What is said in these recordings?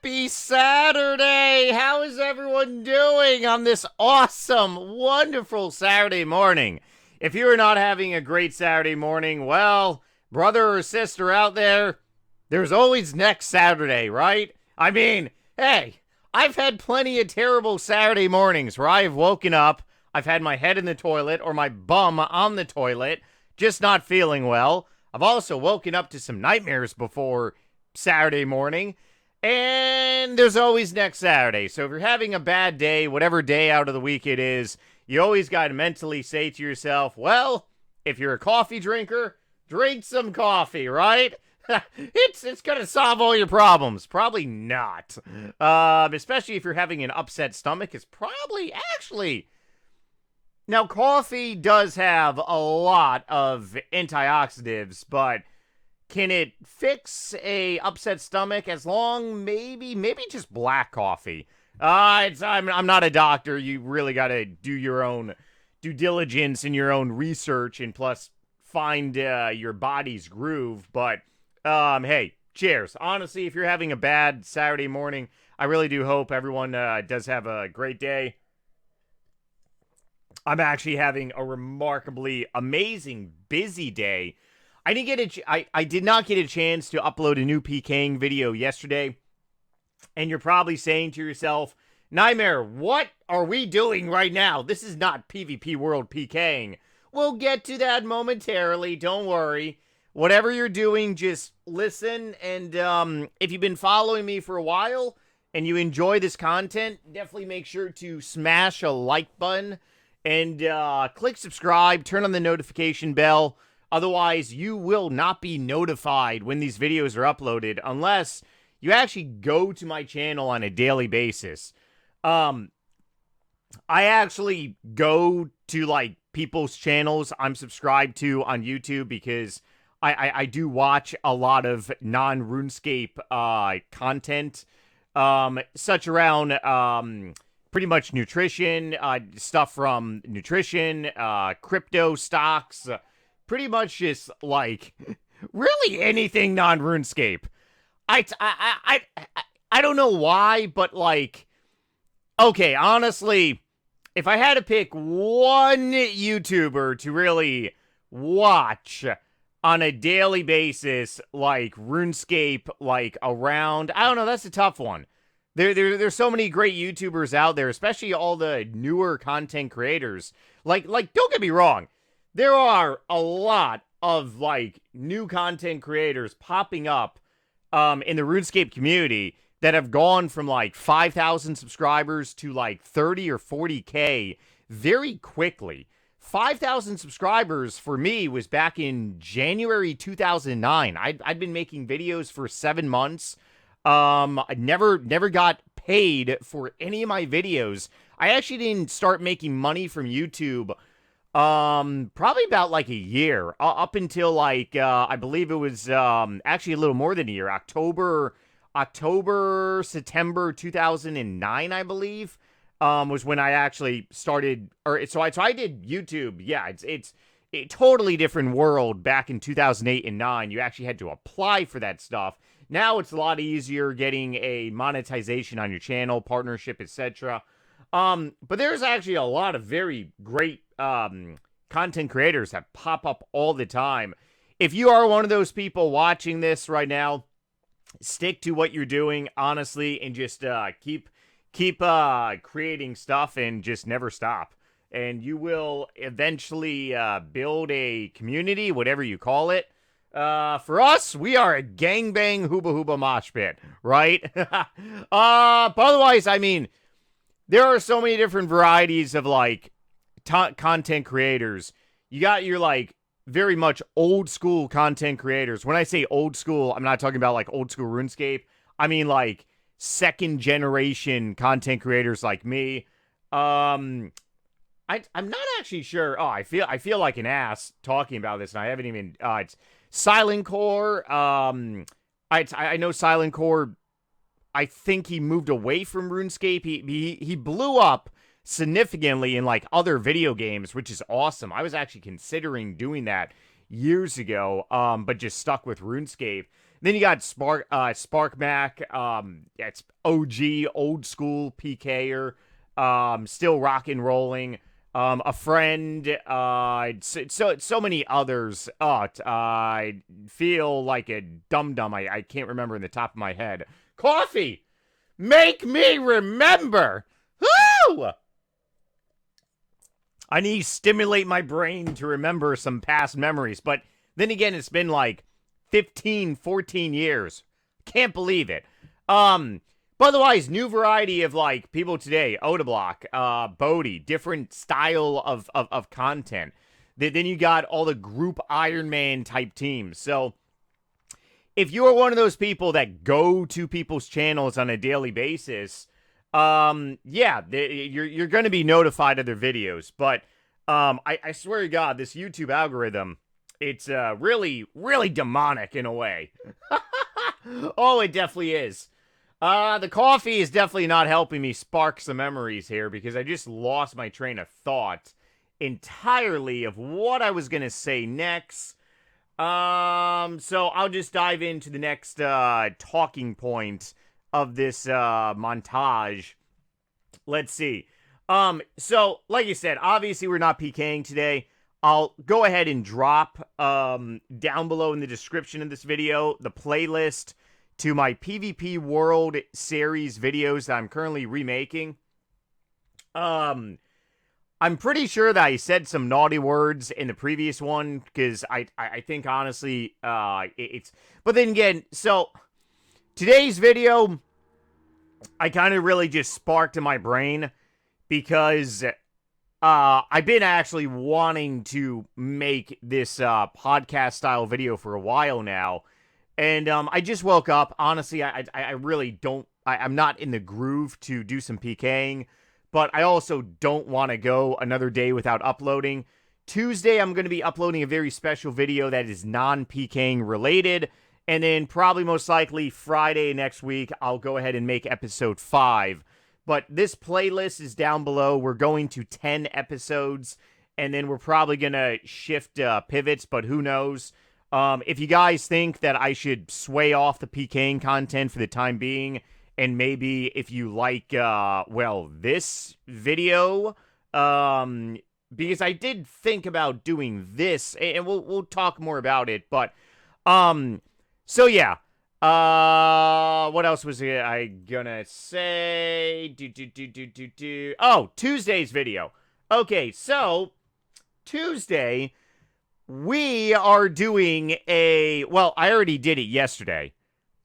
Happy Saturday! How is everyone doing on this awesome, wonderful Saturday morning? If you are not having a great Saturday morning, well, brother or sister out there, there's always next Saturday, right? I mean, hey, I've had plenty of terrible Saturday mornings where I've woken up, I've had my head in the toilet or my bum on the toilet, just not feeling well. I've also woken up to some nightmares before Saturday morning. And there's always next Saturday. So if you're having a bad day, whatever day out of the week it is, you always got to mentally say to yourself, well, if you're a coffee drinker, drink some coffee, right? It's going to solve all your problems. Probably not. Especially if you're having an upset stomach. It's probably actually... Now, coffee does have a lot of antioxidants, but... can it fix a upset stomach as long, maybe just black coffee? I'm not a doctor. You really got to do your own due diligence and your own research and plus find your body's groove. But, hey, cheers. Honestly, if you're having a bad Saturday morning, I really do hope everyone does have a great day. I'm actually having a remarkably amazing, busy day. I did not get a chance to upload a new PKing video yesterday, and you're probably saying to yourself, Nightmare, what are we doing right now? This is not PvP World PKing. We'll get to that momentarily, don't worry. Whatever you're doing, just listen, and if you've been following me for a while, and you enjoy this content, definitely make sure to smash a like button, and click subscribe, turn on the notification bell. Otherwise, you will not be notified when these videos are uploaded unless you actually go to my channel on a daily basis. I actually go to, like, people's channels I'm subscribed to on YouTube because I do watch a lot of non-RuneScape content, such around pretty much nutrition, stuff from nutrition, crypto stocks, pretty much just, like, really anything non-RuneScape. I don't know why, but, like, okay, honestly, if I had to pick one YouTuber to really watch on a daily basis, like, RuneScape, like, around, I don't know, that's a tough one. There's so many great YouTubers out there, especially all the newer content creators. Like, don't get me wrong. There are a lot of, like, new content creators popping up in the RuneScape community that have gone from, like, 5,000 subscribers to, like, 30 or 40K very quickly. 5,000 subscribers for me was back in January 2009. I'd been making videos for 7 months. I never got paid for any of my videos. I actually didn't start making money from YouTube probably about like a year, up until like, I believe it was, actually a little more than a year, September 2009, I believe, was when I actually started, so I did YouTube. Yeah, it's a totally different world back in 2008 and 9. You actually had to apply for that stuff. Now it's a lot easier getting a monetization on your channel, partnership, etc. But there's actually a lot of very great content creators that pop up all the time. If you are one of those people watching this right now, stick to what you're doing, honestly, and just keep creating stuff and just never stop. And you will eventually build a community, whatever you call it. For us, we are a gangbang hooba hooba mosh pit, right? But otherwise, I mean, there are so many different varieties of, like, content creators. You got your, like, very much old school content creators. When I say old school, I'm not talking about, like, old school RuneScape. I mean, like, second generation content creators like me. I'm not actually sure. Oh, I feel like an ass talking about this, and I haven't even. It's Silent Core. I know Silent Core. I think he moved away from RuneScape. He blew up significantly in, like, other video games, which is awesome. I was actually considering doing that years ago, but just stuck with RuneScape. Then you got Spark Mac. It's OG, old school PKer. Still rock and rolling. A friend. So many others. I feel like a dum-dum. I can't remember in the top of my head. Coffee! Make me remember! Woo! I need to stimulate my brain to remember some past memories. But then again, it's been like 15, 14 years. Can't believe it. But otherwise, new variety of like people today. Odablock, Bodhi, different style of content. Then you got all the group Iron Man type teams. So if you're one of those people that go to people's channels on a daily basis, yeah, you're going to be notified of their videos. But I swear to God, this YouTube algorithm, it's really, really demonic in a way. Oh, it definitely is. The coffee is definitely not helping me spark some memories here because I just lost my train of thought entirely of what I was going to say next. So I'll just dive into the next talking point of this montage. Let's see. So like you said, obviously we're not PKing today. I'll go ahead and drop down below in the description of this video the playlist to my PvP World series videos that I'm currently remaking. I'm pretty sure that I said some naughty words in the previous one because I think honestly it's. But then again, so today's video, I kind of really just sparked in my brain because I've been actually wanting to make this podcast style video for a while now, and I just woke up. Honestly, I really don't. I'm not in the groove to do some PKing. But I also don't want to go another day without uploading. Tuesday, I'm going to be uploading a very special video that is non-PKing related. And then probably most likely Friday next week, I'll go ahead and make episode 5. But this playlist is down below. We're going to 10 episodes. And then we're probably going to shift pivots, but who knows. If you guys think that I should sway off the PKing content for the time being, and maybe if you like, well, this video, because I did think about doing this, and we'll talk more about it, but, so yeah, what else was I gonna say? Oh, Tuesday's video. Okay, so, Tuesday, we are doing well, I already did it yesterday,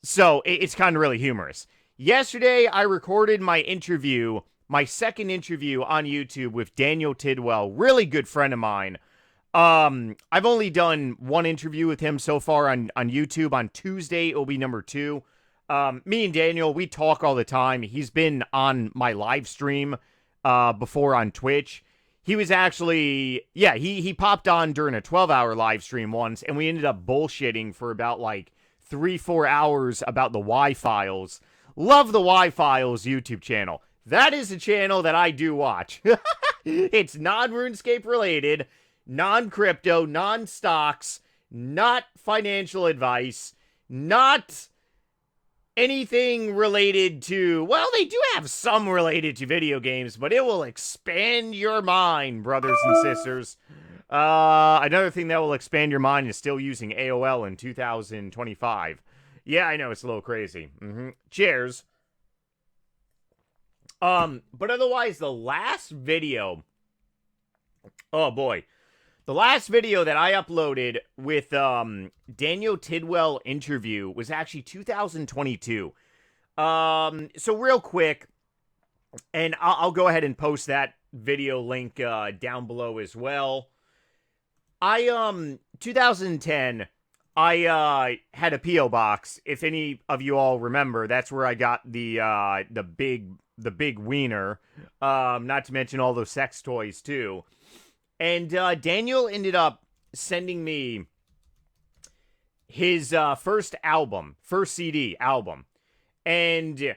so it's kind of really humorous. Yesterday, I recorded my interview, my second interview on YouTube with Daniel Tidwell, really good friend of mine. I've only done one interview with him so far on YouTube. On Tuesday, it will be number 2. Me and Daniel, we talk all the time. He's been on my live stream before on Twitch. He was actually, yeah, he popped on during a 12-hour live stream once, and we ended up bullshitting for about like 3-4 hours about the Y-Files. Love the Y-Files YouTube channel. That is a channel that I do watch. It's non-RuneScape related, non-crypto, non-stocks, not financial advice, not anything related to, well, they do have some related to video games, but it will expand your mind, brothers and sisters. Another thing that will expand your mind is still using AOL in 2025. Yeah, I know, it's a little crazy. Cheers. But otherwise, the last video... Oh, boy. The last video that I uploaded with, Daniel Tidwell interview was actually 2022. So real quick, and I'll go ahead and post that video link, down below as well. 2010... I had a P.O. box. If any of you all remember, that's where I got the big wiener. Not to mention all those sex toys too. And Daniel ended up sending me his first CD album. And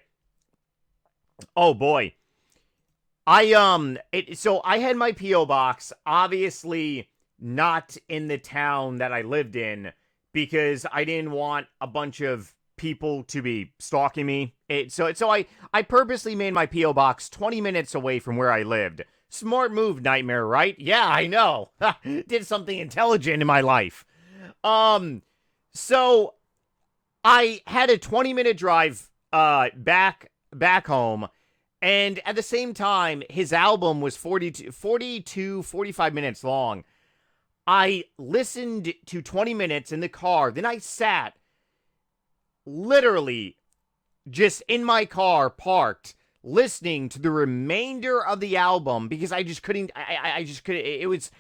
oh boy. So I had my P.O. box, obviously not in the town that I lived in, because I didn't want a bunch of people to be stalking me. So I purposely made my P.O. box 20 minutes away from where I lived. Smart move, Nightmare, right? Yeah, I know. Did something intelligent in my life. So I had a 20-minute drive back home, and at the same time, his album was 45 minutes long. I listened to 20 minutes in the car. Then I sat literally just in my car, parked, listening to the remainder of the album because I just couldn't. I just couldn't. It was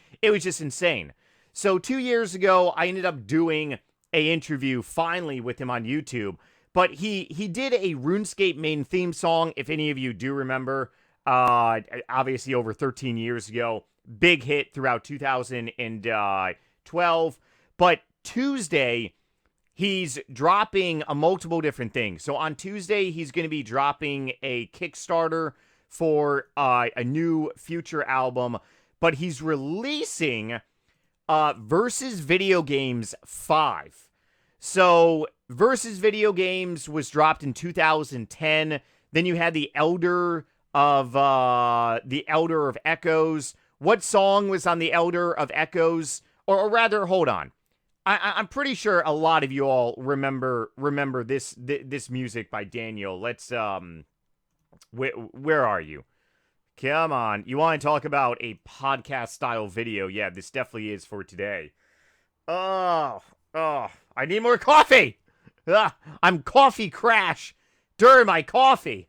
just insane. So 2 years ago, I ended up doing a interview finally with him on YouTube. But he did a RuneScape main theme song, if any of you do remember. Obviously over 13 years ago. Big hit throughout 2012. But Tuesday, he's dropping a multiple different things. So on Tuesday, he's going to be dropping a Kickstarter for a new future album. But he's releasing Versus Video Games 5. So Versus Video Games was dropped in 2010. Then you had the Elder of Echoes. What song was on the Elder of Echoes? Or rather, hold on. I'm pretty sure a lot of you all remember this music by Daniel. Let's where are you? Come on. You want to talk about a podcast style video? Yeah, this definitely is for today. Oh, I need more coffee. I'm coffee crash during my coffee.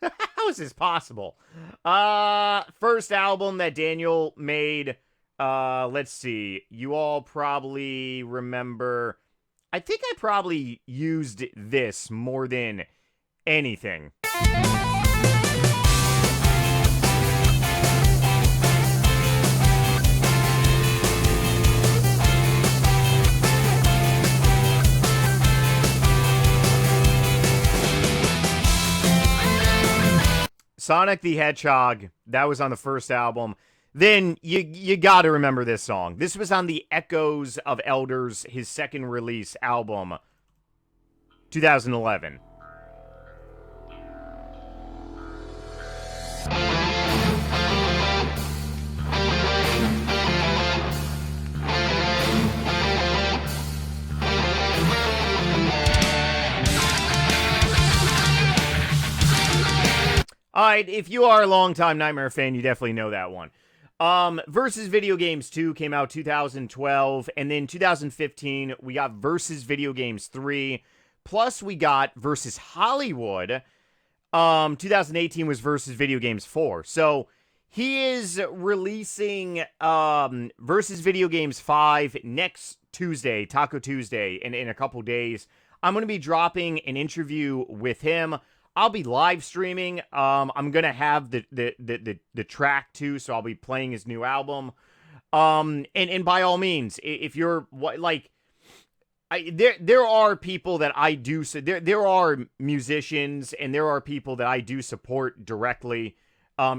How is this possible? First album that Daniel made. Let's see. You all probably remember. I think I probably used this more than anything. Sonic the Hedgehog, that was on the first album. Then you got to remember this song. This was on the Echoes of Elders, his second release album, 2011. All right, if you are a longtime Nightmare fan, you definitely know that one. Versus Video Games 2 came out 2012, and then 2015, we got Versus Video Games 3, plus we got Versus Hollywood. 2018 was Versus Video Games 4. So he is releasing Versus Video Games 5 next Tuesday, Taco Tuesday, in a couple days. I'm going to be dropping an interview with him. I'll be live streaming. I'm gonna have the track too, so I'll be playing his new album. And by all means, if you're there are people that I do. So there are musicians and there are people that I do support directly.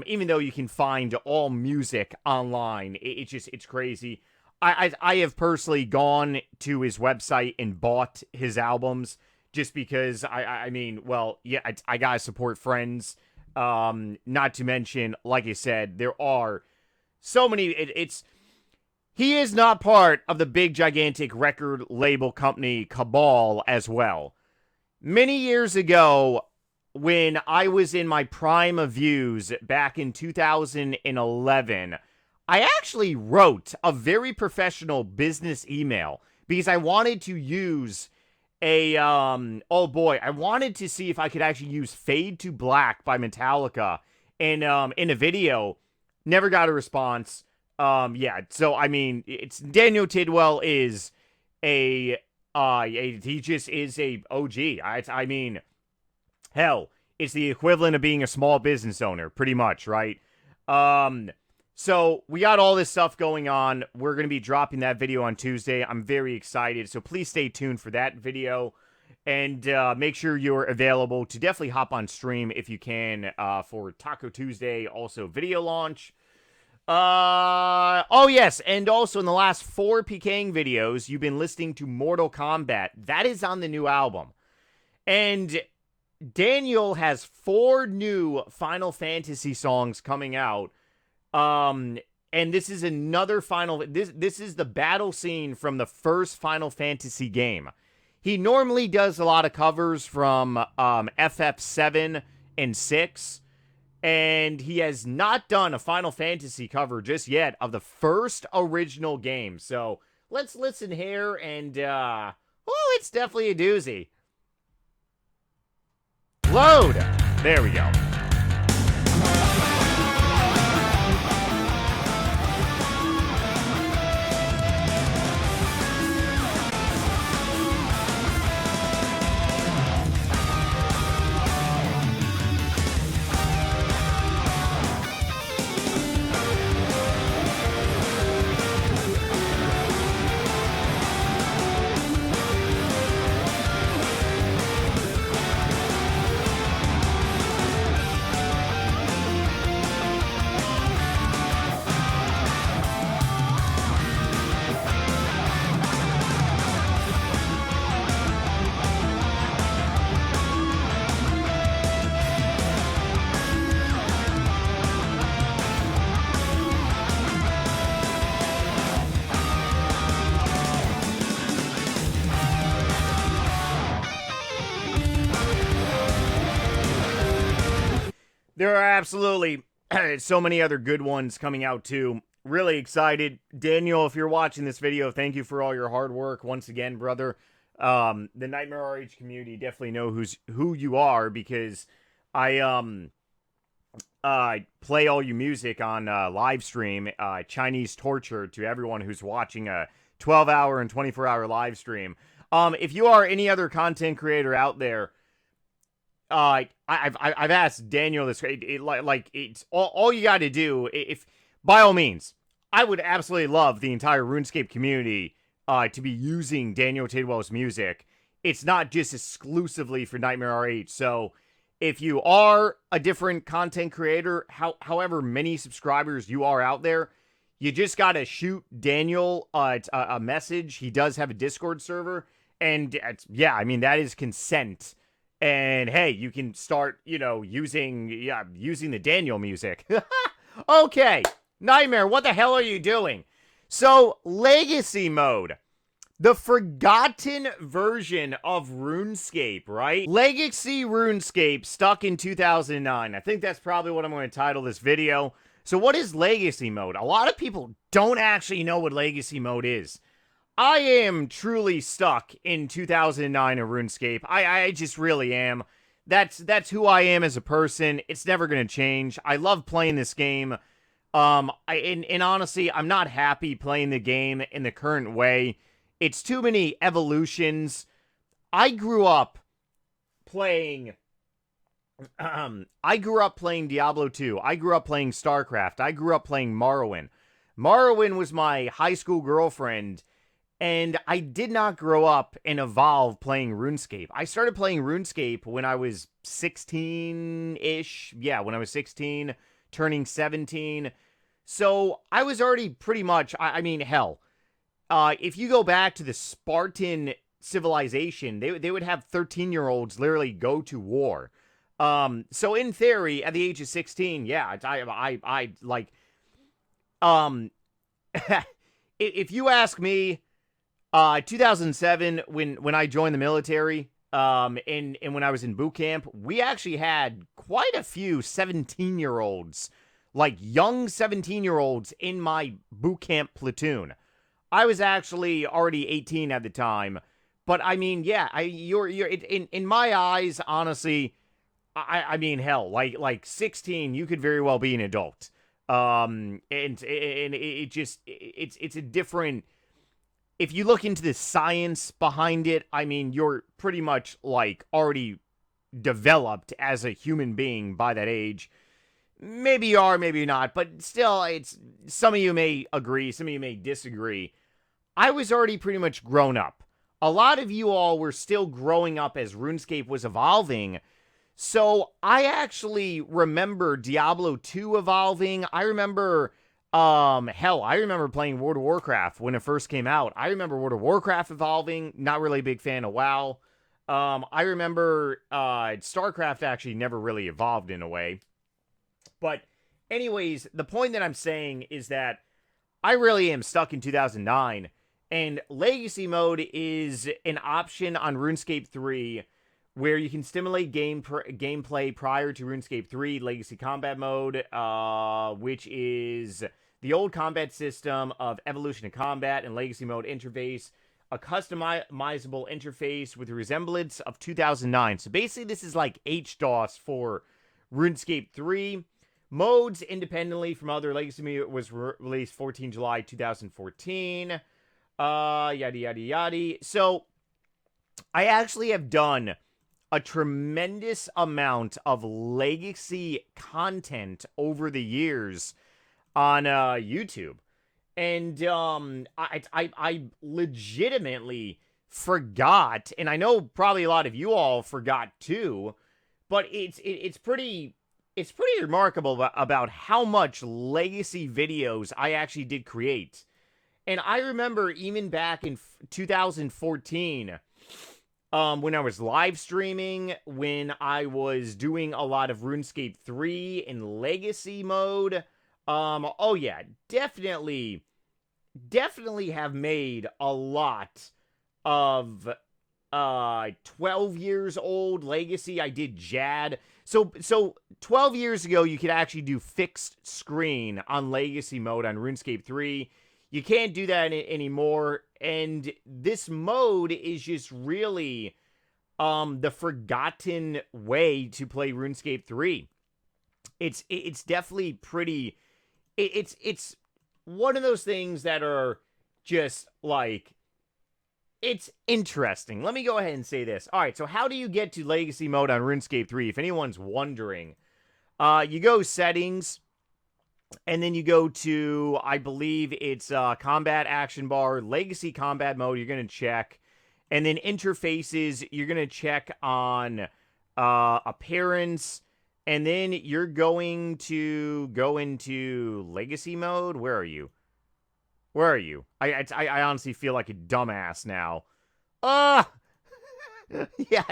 Even though you can find all music online, it's crazy. I have personally gone to his website and bought his albums. Just because, I mean, well, yeah, I gotta support friends. Not to mention, like I said, there are so many. He is not part of the big, gigantic record label company Cabal as well. Many years ago, when I was in my prime of views back in 2011, I actually wrote a very professional business email because I wanted to use oh boy, I wanted to see if I could actually use Fade to Black by Metallica in a video. Never got a response. Yeah, so I mean, it's Daniel Tidwell is he just is a OG. I mean, hell, it's the equivalent of being a small business owner, pretty much, right? So we got all this stuff going on. We're going to be dropping that video on Tuesday. I'm very excited. So please stay tuned for that video. And make sure you're available to definitely hop on stream if you can for Taco Tuesday. Also video launch. Oh yes, and also in the last 4 PKing videos, you've been listening to Mortal Kombat. That is on the new album. And Daniel has 4 new Final Fantasy songs coming out. And this is another this is the battle scene from the first Final Fantasy game. He normally does a lot of covers from FF7 and 6. And he has not done a Final Fantasy cover just yet of the first original game. So let's listen here, and it's definitely a doozy. Load. There we go. There are absolutely so many other good ones coming out too. Really excited. Daniel, if you're watching this video, thank you for all your hard work once again, brother. The NightmareRH community definitely know who you are, because I play all your music on live stream, Chinese Torture, to everyone who's watching a 12-hour and 24-hour live stream. If you are any other content creator out there, I've asked Daniel this. It's all you got to do. If by all means, I would absolutely love the entire RuneScape community to be using Daniel Tidwell's music. It's not just exclusively for NightmareRH. So if you are a different content creator, however many subscribers you are out there, you just got to shoot Daniel a message. He does have a Discord server, and yeah, I mean, that is consent. And hey, you can start, using the Daniel music. Okay, Nightmare, what the hell are you doing? So, Legacy Mode. The forgotten version of RuneScape, right? Legacy RuneScape stuck in 2009. I think that's probably what I'm going to title this video. So what is Legacy Mode? A lot of people don't actually know what Legacy Mode is. I am truly stuck in 2009 in RuneScape. I just really am. That's who I am as a person. It's never going to change. I love playing this game. And honestly, I'm not happy playing the game in the current way. It's too many evolutions. I grew up playing Diablo 2. I grew up playing StarCraft. I grew up playing Morrowind. Morrowind was my high school girlfriend. And I did not grow up and evolve playing RuneScape. I started playing RuneScape when I was 16-ish. Yeah, when I was 16, turning 17. So I was already pretty much, I mean, hell. If you go back to the Spartan civilization, they would have 13-year-olds literally go to war. So in theory, at the age of 16, yeah, I like, if you ask me, 2007, when I joined the military, and when I was in boot camp, we actually had quite a few 17-year-olds, like young 17-year-olds in my boot camp platoon. I was actually already 18 at the time, but I mean, yeah, you're in my eyes, honestly, I mean, hell, like 16, you could very well be an adult. And it just, it's a different. If you look into the science behind it, I mean, you're pretty much, like, already developed as a human being by that age. Maybe you are, maybe you're not, but still, some of you may agree, some of you may disagree. I was already pretty much grown up. A lot of you all were still growing up as RuneScape was evolving, so I actually remember Diablo 2 evolving. I remember Hell, I remember playing World of Warcraft when it first came out. I remember World of Warcraft evolving. Not really a big fan of WoW. I remember StarCraft actually never really evolved in a way. But anyways, the point that I'm saying is that I really am stuck in 2009, and Legacy Mode is an option on RuneScape 3 where you can stimulate gameplay prior to RuneScape 3 Legacy Combat Mode, which is the old combat system of Evolution of Combat and Legacy Mode interface, a customizable interface with a resemblance of 2009. So basically, this is like HDOS for RuneScape 3. Modes independently from other Legacy Mode was released 14 July 2014. Yada, yada, yada. So, I actually have done a tremendous amount of Legacy content over the years on YouTube. And I legitimately forgot, and I know probably a lot of you all forgot too, but it's pretty remarkable about how much Legacy videos I actually did create. And I remember even back in 2014, when I was live streaming, when I was doing a lot of RuneScape 3 in Legacy mode. Oh yeah, definitely have made a lot of 12 years old Legacy. I did Jad. So 12 years ago, you could actually do fixed screen on Legacy mode on RuneScape 3. You can't do that anymore, and this mode is just really the forgotten way to play RuneScape 3. It's definitely pretty. It's one of those things that are just like, it's interesting. Let me go ahead and say this. All right, so how do you get to Legacy mode on RuneScape 3? If anyone's wondering, you go settings, and then you go to, I believe it's combat action bar, Legacy combat mode. You're going to check, and then interfaces. You're going to check on appearance, and then you're going to go into Legacy mode. Where are you? Where are you? I honestly feel like a dumbass now. Yeah,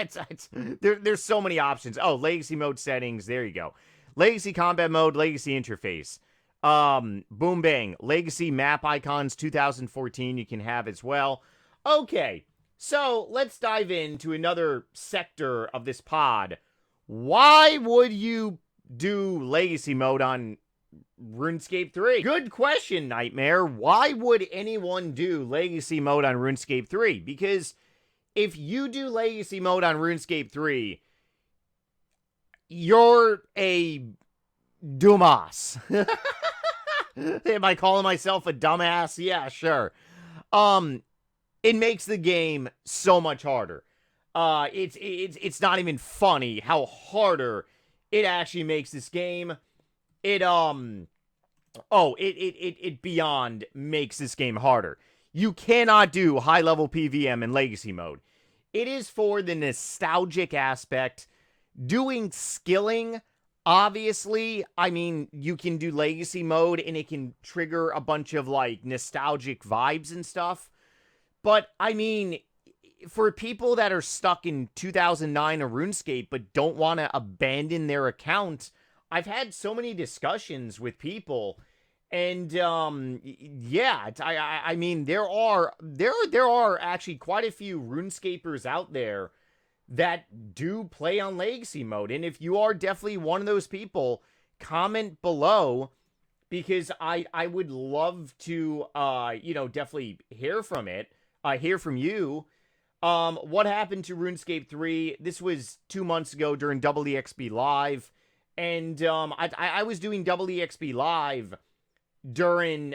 there's so many options. Oh, Legacy mode settings. There you go. Legacy combat mode, Legacy interface. Boom bang. Legacy map icons 2014 you can have as well. Okay, so let's dive into another sector of this pod. Why would you do Legacy mode on RuneScape 3? Good question, Nightmare. Why would anyone do Legacy mode on RuneScape 3? Because if you do Legacy mode on RuneScape 3, you're a dumbass. Am I calling myself a dumbass? Yeah, sure. It makes the game so much harder. It's not even funny how harder it actually makes this game. It beyond makes this game harder. You cannot do high-level PVM in Legacy mode. It is for the nostalgic aspect. Doing skilling, obviously, I mean, you can do Legacy mode and it can trigger a bunch of, like, nostalgic vibes and stuff. But, I mean, for people that are stuck in 2009 or RuneScape but don't want to abandon their account, I've had so many discussions with people, and yeah, I mean, there are actually quite a few RuneScapers out there that do play on Legacy mode, and if you are definitely one of those people, comment below, because I would love to definitely hear from you. What happened to RuneScape 3? This was 2 months ago during EXP Live. And I was doing EXP Live during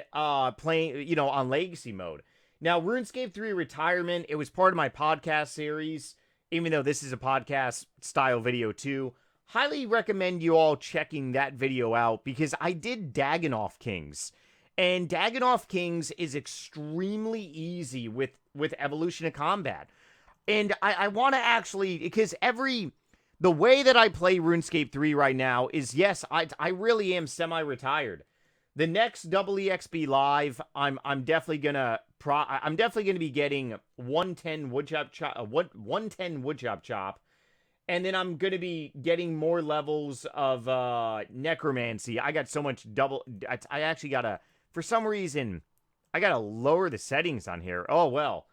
playing, on Legacy mode. Now, RuneScape 3 Retirement, it was part of my podcast series, even though this is a podcast style video too. Highly recommend you all checking that video out, because I did Dagannoth Kings. And Dagannoth Kings is extremely easy with Evolution of Combat. And I want to actually, because the way that I play RuneScape 3 right now is, yes, I really am semi-retired. The next double EXP live, I'm definitely gonna be getting 110 woodchop chop, 110 woodchop chop, and then I'm gonna be getting more levels of necromancy. I got so much double. I actually gotta, for some reason, I gotta lower the settings on here. Oh well.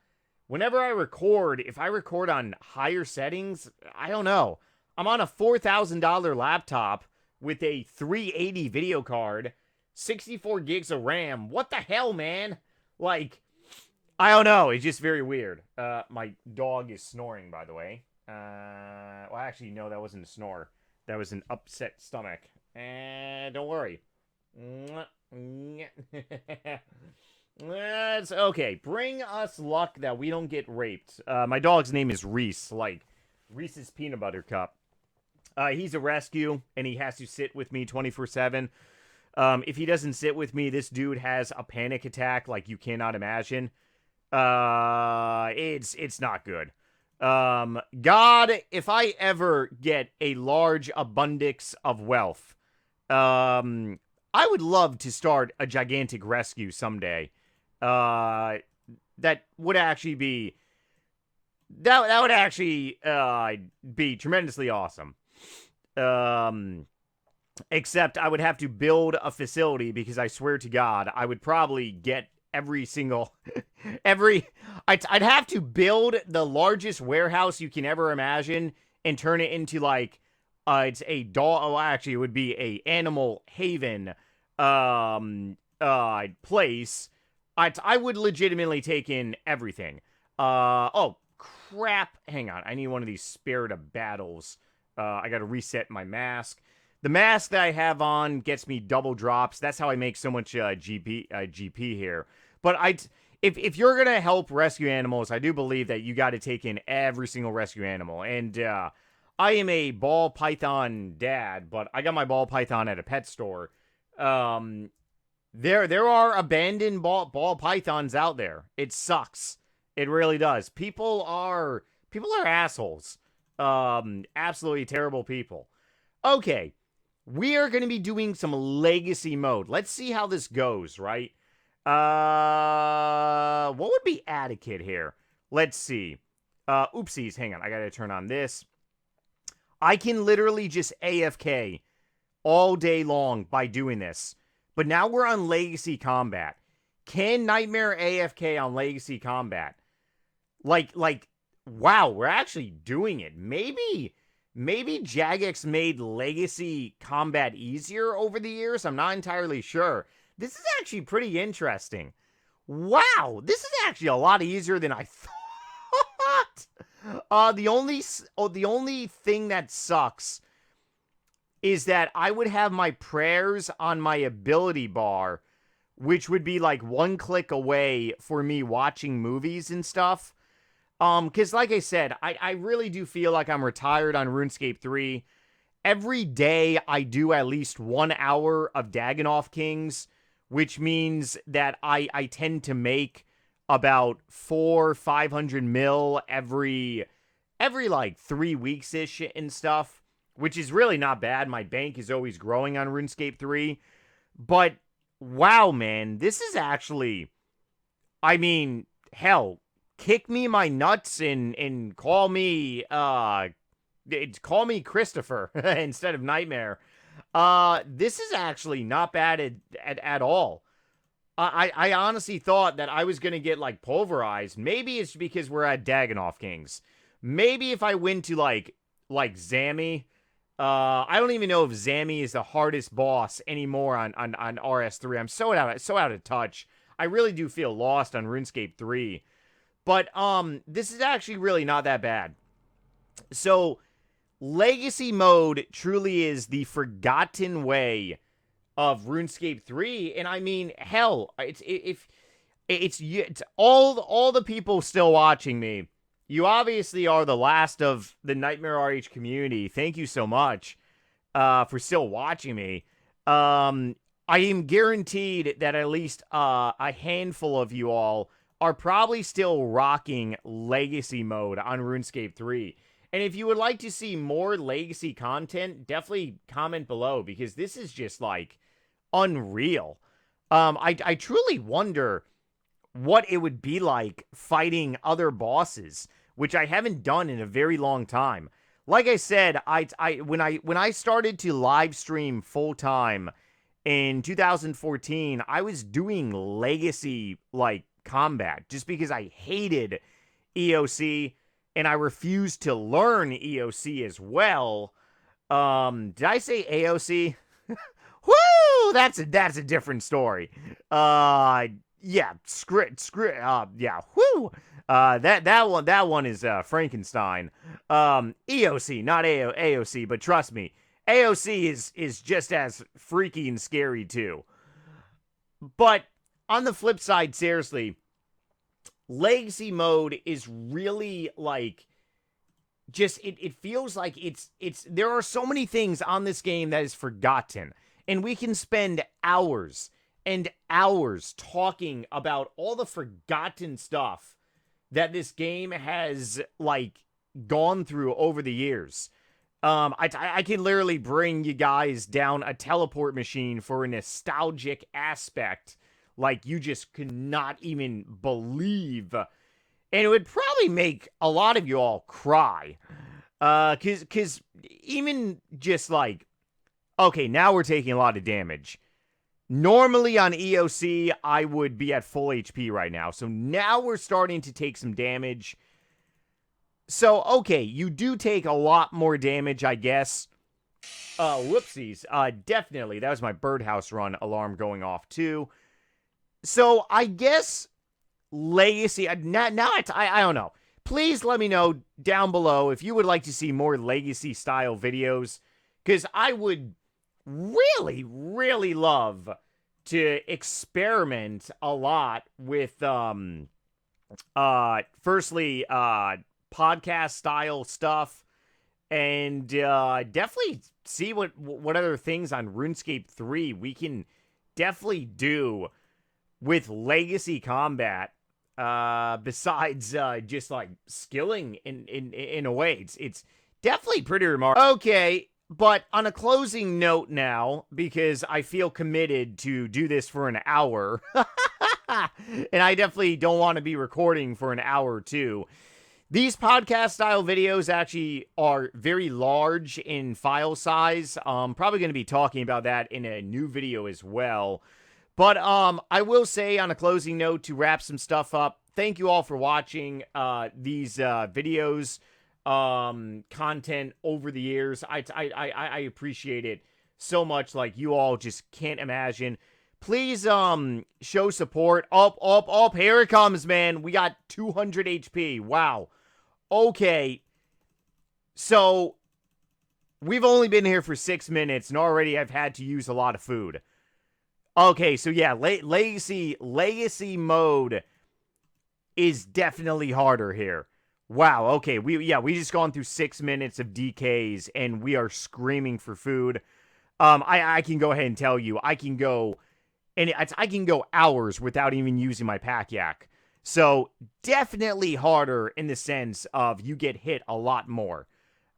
Whenever I record, if I record on higher settings, I don't know. I'm on a $4,000 laptop with a 380 video card, 64 gigs of RAM. What the hell, man? Like, I don't know. It's just very weird. My dog is snoring, by the way. Well, actually, no, that wasn't a snore. That was an upset stomach. Don't worry. It's okay. Bring us luck that we don't get raped. My dog's name is Reese, like Reese's Peanut Butter Cup. He's a rescue, and he has to sit with me 24/7. If he doesn't sit with me, this dude has a panic attack like you cannot imagine. It's not good. God, if I ever get a large abundance of wealth, I would love to start a gigantic rescue someday. That would actually be that would actually be tremendously awesome. Except I would have to build a facility because I swear to God, I would probably get every single I'd have to build the largest warehouse you can ever imagine and turn it into like it's a dog. Oh, actually, it would be a animal haven place. I would legitimately take in everything. Oh crap! Hang on, I need one of these spirit of battles. I got to reset my mask. The mask that I have on gets me double drops. That's how I make so much GP here. But if you're gonna help rescue animals, I do believe that you got to take in every single rescue animal. And I am a ball python dad, but I got my ball python at a pet store. There are abandoned ball pythons out there. It sucks. It really does. People are assholes. Absolutely terrible people. Okay, we are going to be doing some legacy mode. Let's see how this goes, right? What would be adequate here? Let's see. Oopsies, hang on. I got to turn on this. I can literally just AFK all day long by doing this. But now we're on Legacy Combat. Can Nightmare AFK on Legacy Combat? Like, wow, we're actually doing it. Maybe Jagex made Legacy Combat easier over the years. I'm not entirely sure. This is actually pretty interesting. Wow, this is actually a lot easier than I thought. The only thing that sucks is that I would have my prayers on my ability bar, which would be like one click away for me watching movies and stuff. Because like I said, I really do feel like I'm retired on RuneScape 3. Every day I do at least 1 hour of Dagannoth Kings, which means that I tend to make about 400-500 mil every like 3 weeks-ish and stuff, which is really not bad. My bank is always growing on RuneScape 3. But, wow, man, this is actually, I mean, hell, kick me my nuts and call me Christopher instead of Nightmare. This is actually not bad at all. I honestly thought that I was going to get, like, pulverized. Maybe it's because we're at Dagannoth Kings. Maybe if I went to, like Zammy. I don't even know if Zammy is the hardest boss anymore on RS3. I'm so out of touch. I really do feel lost on RuneScape 3. But, this is actually really not that bad. So, Legacy mode truly is the forgotten way of RuneScape 3. And I mean, hell, it's all the people still watching me. You obviously are the last of the NightmareRH community. Thank you so much, for still watching me. I am guaranteed that at least, a handful of you all are probably still rocking Legacy mode on RuneScape 3. And if you would like to see more Legacy content, definitely comment below, because this is just, like, unreal. I truly wonder what it would be like fighting other bosses, which I haven't done in a very long time. Like I said, when I started to live stream full time in 2014, I was doing legacy like combat just because I hated EOC and I refused to learn EOC as well. Did I say AOC? Woo! That's a different story. Yeah, yeah, whoo. That one is Frankenstein. EOC, not AOC, but trust me, AOC is just as freaky and scary too. But on the flip side, seriously, legacy mode is really like just it feels like it's there are so many things on this game that is forgotten, and we can spend hours and hours talking about all the forgotten stuff that this game has like gone through over the years. I can literally bring you guys down a teleport machine for a nostalgic aspect like you just could not even believe. And it would probably make a lot of you all cry. Cause even just like, okay, now we're taking a lot of damage. Normally on EOC, I would be at full HP right now. So now we're starting to take some damage. So, okay, you do take a lot more damage, I guess. Whoopsies. Definitely. That was my birdhouse run alarm going off, too. So, I guess legacy... Now I don't know. Please let me know down below if you would like to see more legacy-style videos. Because I would really, really love to experiment a lot with, firstly, podcast style stuff, and definitely see what other things on RuneScape 3 we can definitely do with legacy combat, besides just like skilling in a way. It's definitely pretty remarkable. Okay, but on a closing note now, because I feel committed to do this for an hour, and I definitely don't want to be recording for an hour or two. These podcast-style videos actually are very large in file size. Probably going to be talking about that in a new video as well. But I will say on a closing note to wrap some stuff up, thank you all for watching these videos, content over the years. I appreciate it so much. Like, you all just can't imagine. Please show support. Up. Here it comes, man. We got 200 HP. Wow. Okay, so we've only been here for 6 minutes, and already I've had to use a lot of food. Okay, so yeah, legacy mode is definitely harder here. Wow, okay, we just gone through 6 minutes of DKs, and we are screaming for food. I can go ahead and tell you, I can go hours without even using my pack yak. So, definitely harder in the sense of you get hit a lot more.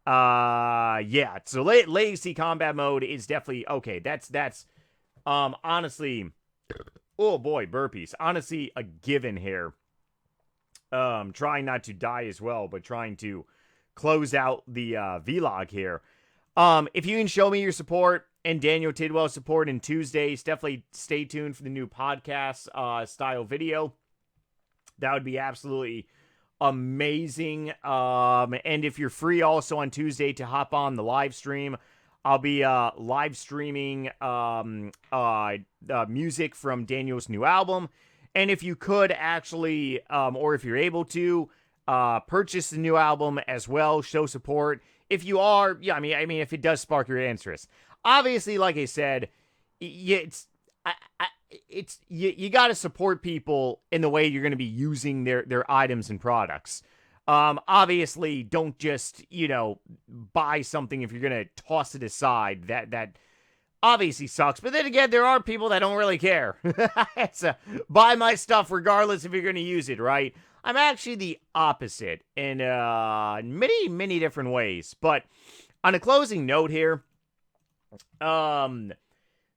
Yeah. So, legacy combat mode is definitely, okay, that's, honestly, oh boy, burpees. Honestly, a given here. Trying not to die as well, but trying to close out the, vlog here. If you can show me your support and Daniel Tidwell support in Tuesdays, definitely stay tuned for the new podcast, style video. That would be absolutely amazing. And if you're free also on Tuesday to hop on the live stream, I'll be live streaming music from Daniel's new album. And if you could actually, or if you're able to, purchase the new album as well, show support. If you are, yeah, I mean, if it does spark your interest. Obviously, like I said, you got to support people in the way you're going to be using their items and products. Obviously, don't just, buy something if you're going to toss it aside. That obviously sucks. But then again, there are people that don't really care. It's buy my stuff regardless if you're going to use it, right? I'm actually the opposite in many, many different ways. But on a closing note here,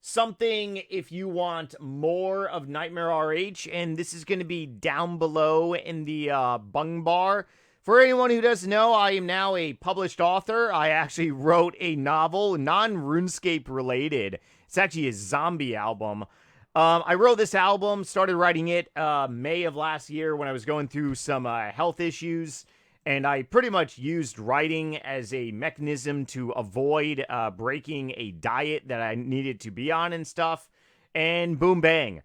something if you want more of NightmareRH, and this is going to be down below in the bung bar. For anyone who doesn't know, I am now a published author. I actually wrote a novel, non-RuneScape related. It's actually a zombie album. I wrote this album, started writing it May of last year when I was going through some health issues. And I pretty much used writing as a mechanism to avoid breaking a diet that I needed to be on and stuff. And boom, bang.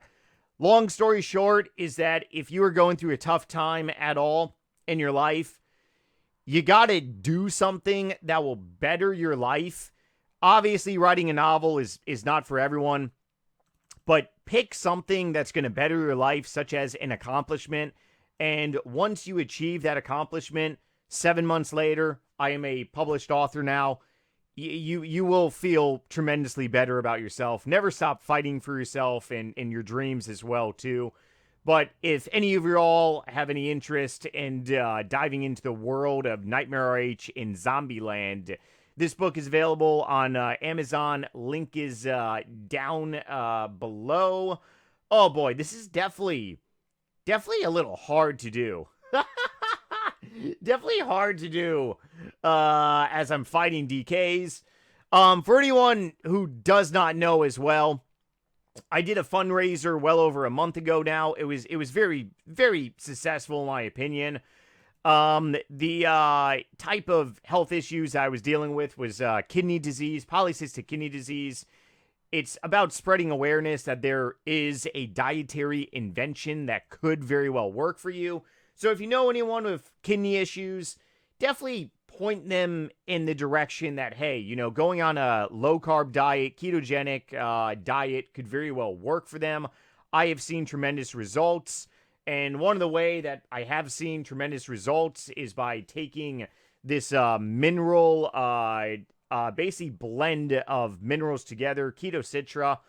Long story short is that if you are going through a tough time at all in your life, you got to do something that will better your life. Obviously, writing a novel is not for everyone, but pick something that's going to better your life, such as an accomplishment. And once you achieve that accomplishment, 7 months later, I am a published author now. You will feel tremendously better about yourself. Never stop fighting for yourself and your dreams as well, too. But if any of you all have any interest in diving into the world of NightmareRH in Zombieland, this book is available on Amazon. Link is down below. Oh boy, this is definitely a little hard to do. Definitely hard to do as I'm fighting DKs. For anyone who does not know as well, I did a fundraiser well over a month ago now. It was very, very successful in my opinion. The type of health issues I was dealing with was kidney disease, polycystic kidney disease. It's about spreading awareness that there is a dietary invention that could very well work for you. So if you know anyone with kidney issues, definitely point them in the direction that, hey, you know, going on a low-carb diet, ketogenic diet could very well work for them. I have seen tremendous results, and one of the way that I have seen tremendous results is by taking this mineral basically blend of minerals together, Keto Citra.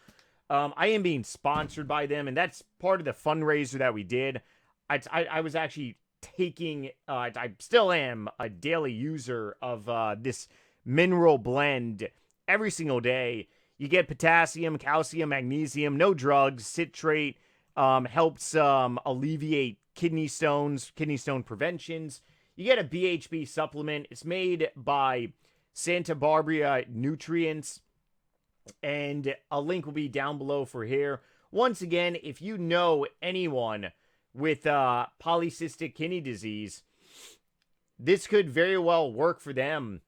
I am being sponsored by them, and that's part of the fundraiser that we did. I was actually taking, I still am a daily user of this mineral blend every single day. You get potassium, calcium, magnesium, no drugs, citrate, helps alleviate kidney stone preventions. You get a BHB supplement. It's made by Santa Barbara Nutrients, and a link will be down below for here. Once again, if you know anyone with polycystic kidney disease, this could very well work for them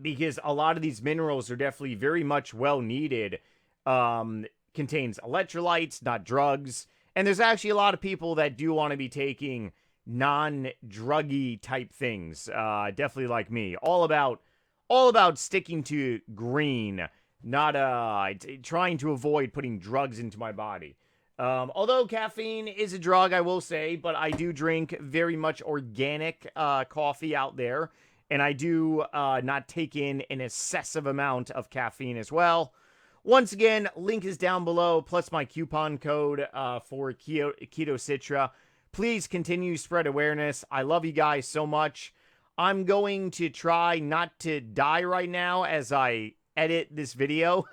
because a lot of these minerals are definitely very much well needed. Contains electrolytes, not drugs, and there's actually a lot of people that do want to be taking non-druggy type things, definitely like me. All about sticking to green, not trying to avoid putting drugs into my body. Although caffeine is a drug, I will say, but I do drink very much organic coffee out there, and I do not take in an excessive amount of caffeine as well. Once again, link is down below, plus my coupon code for Keto Citra. Please continue to spread awareness. I love you guys so much. I'm going to try not to die right now as I edit this video.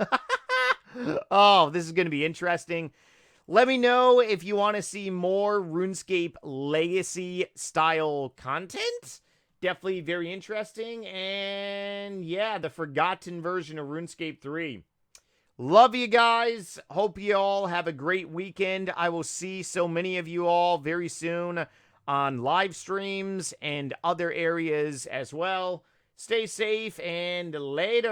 Oh, this is going to be interesting. Let me know if you want to see more RuneScape Legacy style content. Definitely very interesting. And yeah, the forgotten version of RuneScape 3. Love you guys. Hope you all have a great weekend. I will see so many of you all very soon on live streams and other areas as well. Stay safe and later.